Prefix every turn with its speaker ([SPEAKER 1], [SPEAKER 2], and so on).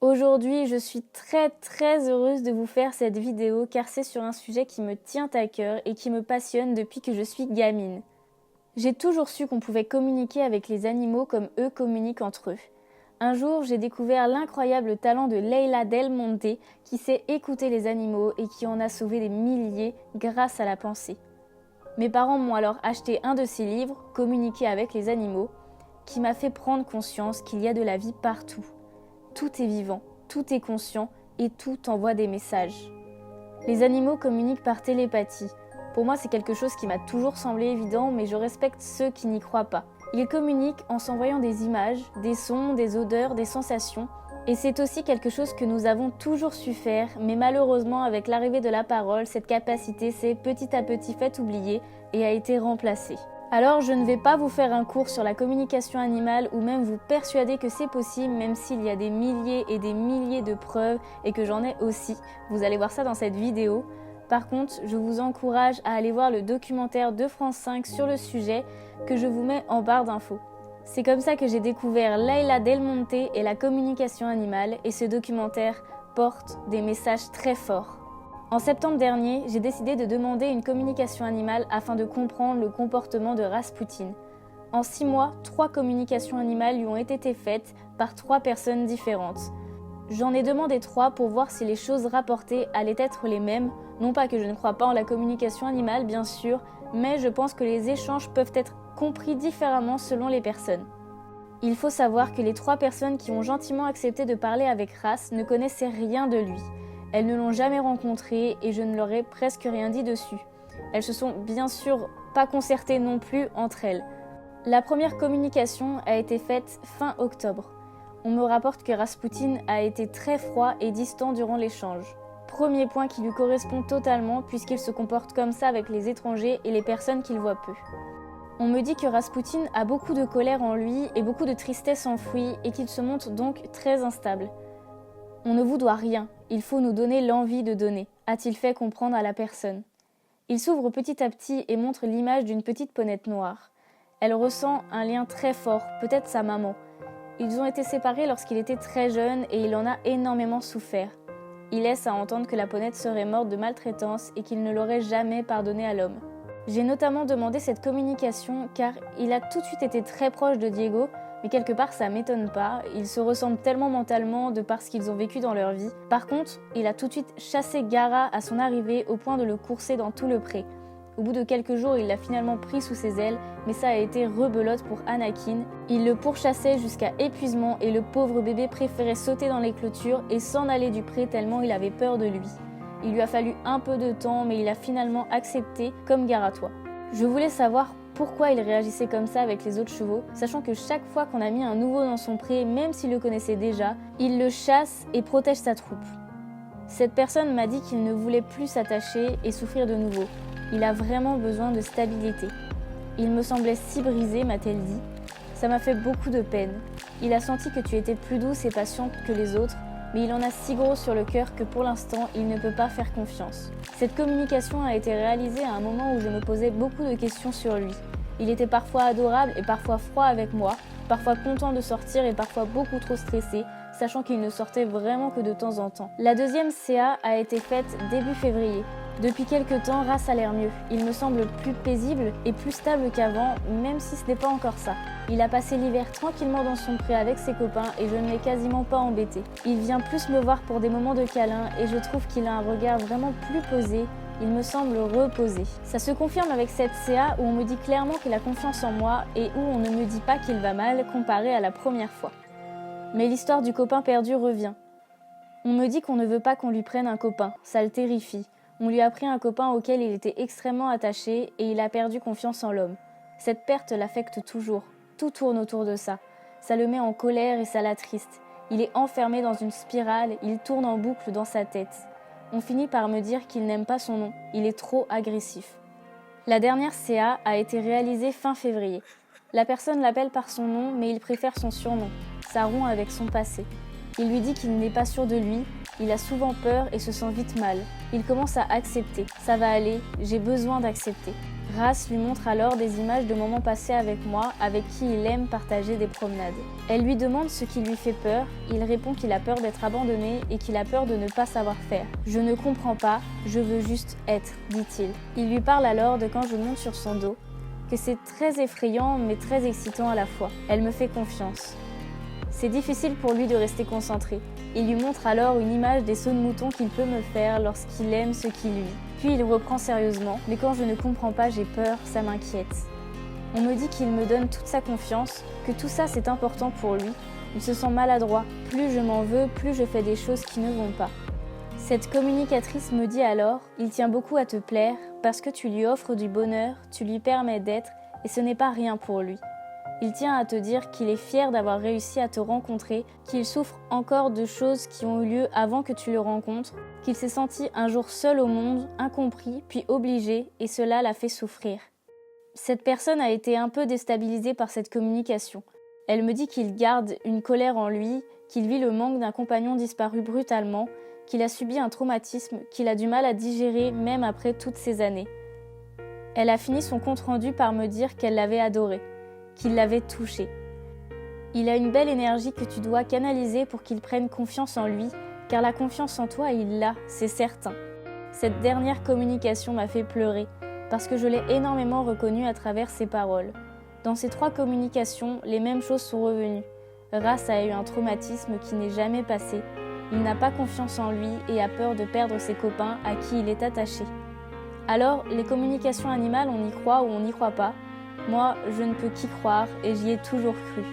[SPEAKER 1] Aujourd'hui, je suis très heureuse de vous faire cette vidéo car c'est sur un sujet qui me tient à cœur et qui me passionne depuis que je suis gamine. J'ai toujours su qu'on pouvait communiquer avec les animaux comme eux communiquent entre eux. Un jour, j'ai découvert l'incroyable talent de Leila Del Monte qui sait écouter les animaux et qui en a sauvé des milliers grâce à la pensée. Mes parents m'ont alors acheté un de ses livres, Communiquer avec les animaux, qui m'a fait prendre conscience qu'il y a de la vie partout. Tout est vivant, tout est conscient et tout envoie des messages. Les animaux communiquent par télépathie. Pour moi, c'est quelque chose qui m'a toujours semblé évident, mais je respecte ceux qui n'y croient pas. Ils communiquent en s'envoyant des images, des sons, des odeurs, des sensations. Et c'est aussi quelque chose que nous avons toujours su faire, mais malheureusement, avec l'arrivée de la parole, cette capacité s'est petit à petit faite oublier et a été remplacée. Alors je ne vais pas vous faire un cours sur la communication animale ou même vous persuader que c'est possible, même s'il y a des milliers et des milliers de preuves et que j'en ai aussi. Vous allez voir ça dans cette vidéo. Par contre, je vous encourage à aller voir le documentaire de France 5 sur le sujet que je vous mets en barre d'infos. C'est comme ça que j'ai découvert Leila Del Monte et la communication animale et ce documentaire porte des messages très forts. En septembre dernier, j'ai décidé de demander une communication animale afin de comprendre le comportement de Rasputin. En 6 mois, 3 communications animales lui ont été faites par 3 personnes différentes. J'en ai demandé 3 pour voir si les choses rapportées allaient être les mêmes. Non pas que je ne crois pas en la communication animale, bien sûr, mais je pense que les échanges peuvent être compris différemment selon les personnes. Il faut savoir que les 3 personnes qui ont gentiment accepté de parler avec Ras ne connaissaient rien de lui. Elles ne l'ont jamais rencontré et je ne leur ai presque rien dit dessus. Elles se sont bien sûr pas concertées non plus entre elles. La première communication a été faite fin octobre. On me rapporte que Rasputin a été très froid et distant durant l'échange. Premier point qui lui correspond totalement puisqu'il se comporte comme ça avec les étrangers et les personnes qu'il voit peu. On me dit que Rasputin a beaucoup de colère en lui et beaucoup de tristesse enfouie et qu'il se montre donc très instable. On ne vous doit rien, il faut nous donner l'envie de donner, a-t-il fait comprendre à la personne. Il s'ouvre petit à petit et montre l'image d'une petite ponette noire. Elle ressent un lien très fort, peut-être sa maman. Ils ont été séparés lorsqu'il était très jeune et il en a énormément souffert. Il laisse à entendre que la ponette serait morte de maltraitance et qu'il ne l'aurait jamais pardonné à l'homme. J'ai notamment demandé cette communication car il a tout de suite été très proche de Diego, mais quelque part ça m'étonne pas, ils se ressemblent tellement mentalement de par ce qu'ils ont vécu dans leur vie. Par contre, il a tout de suite chassé Gaara à son arrivée au point de le courser dans tout le pré. Au bout de quelques jours, il l'a finalement pris sous ses ailes, mais ça a été rebelote pour Anakin. Il le pourchassait jusqu'à épuisement et le pauvre bébé préférait sauter dans les clôtures et s'en aller du pré tellement il avait peur de lui. Il lui a fallu un peu de temps, mais il a finalement accepté comme Garatois. Je voulais savoir pourquoi il réagissait comme ça avec les autres chevaux, sachant que chaque fois qu'on a mis un nouveau dans son pré, même s'il le connaissait déjà, il le chasse et protège sa troupe. Cette personne m'a dit qu'il ne voulait plus s'attacher et souffrir de nouveau. Il a vraiment besoin de stabilité. Il me semblait si brisé, m'a-t-elle dit. Ça m'a fait beaucoup de peine. Il a senti que tu étais plus douce et patiente que les autres, mais il en a si gros sur le cœur que pour l'instant, il ne peut pas faire confiance. Cette communication a été réalisée à un moment où je me posais beaucoup de questions sur lui. Il était parfois adorable et parfois froid avec moi, parfois content de sortir et parfois beaucoup trop stressé, sachant qu'il ne sortait vraiment que de temps en temps. La deuxième CA a été faite début février. Depuis quelques temps, Ras a l'air mieux. Il me semble plus paisible et plus stable qu'avant, même si ce n'est pas encore ça. Il a passé l'hiver tranquillement dans son pré avec ses copains et je ne l'ai quasiment pas embêté. Il vient plus me voir pour des moments de câlin et je trouve qu'il a un regard vraiment plus posé. Il me semble reposé. Ça se confirme avec cette CA où on me dit clairement qu'il a confiance en moi et où on ne me dit pas qu'il va mal comparé à la première fois. Mais l'histoire du copain perdu revient. On me dit qu'on ne veut pas qu'on lui prenne un copain, ça le terrifie. On lui a pris un copain auquel il était extrêmement attaché et il a perdu confiance en l'homme. Cette perte l'affecte toujours. Tout tourne autour de ça. Ça le met en colère et ça l'attriste. Il est enfermé dans une spirale, il tourne en boucle dans sa tête. On finit par me dire qu'il n'aime pas son nom, il est trop agressif. La dernière CA a été réalisée fin février. La personne l'appelle par son nom, mais il préfère son surnom. Ça rompt avec son passé. Il lui dit qu'il n'est pas sûr de lui, il a souvent peur et se sent vite mal. Il commence à accepter. Ça va aller, j'ai besoin d'accepter. Ras lui montre alors des images de moments passés avec moi, avec qui il aime partager des promenades. Elle lui demande ce qui lui fait peur, il répond qu'il a peur d'être abandonné et qu'il a peur de ne pas savoir faire. Je ne comprends pas, je veux juste être, dit-il. Il lui parle alors de quand je monte sur son dos, que c'est très effrayant mais très excitant à la fois. Elle me fait confiance. C'est difficile pour lui de rester concentré. Il lui montre alors une image des sauts de mouton qu'il peut me faire lorsqu'il aime ce qu'il vit. Puis il reprend sérieusement, mais quand je ne comprends pas, j'ai peur, ça m'inquiète. On me dit qu'il me donne toute sa confiance, que tout ça c'est important pour lui. Il se sent maladroit. Plus je m'en veux, plus je fais des choses qui ne vont pas. Cette communicatrice me dit alors, il tient beaucoup à te plaire, parce que tu lui offres du bonheur, tu lui permets d'être, et ce n'est pas rien pour lui. Il tient à te dire qu'il est fier d'avoir réussi à te rencontrer, qu'il souffre encore de choses qui ont eu lieu avant que tu le rencontres, qu'il s'est senti un jour seul au monde, incompris, puis obligé, et cela l'a fait souffrir. Cette personne a été un peu déstabilisée par cette communication. Elle me dit qu'il garde une colère en lui, qu'il vit le manque d'un compagnon disparu brutalement, qu'il a subi un traumatisme, qu'il a du mal à digérer même après toutes ces années. Elle a fini son compte-rendu par me dire qu'elle l'avait adoré, qu'il l'avait touché. Il a une belle énergie que tu dois canaliser pour qu'il prenne confiance en lui, car la confiance en toi, il l'a, c'est certain. Cette dernière communication m'a fait pleurer, parce que je l'ai énormément reconnu à travers ses paroles. Dans ces 3 communications, les mêmes choses sont revenues. Ras a eu un traumatisme qui n'est jamais passé. Il n'a pas confiance en lui et a peur de perdre ses copains à qui il est attaché. Alors, les communications animales, on y croit ou on n'y croit pas. Moi, je ne peux qu'y croire et j'y ai toujours cru.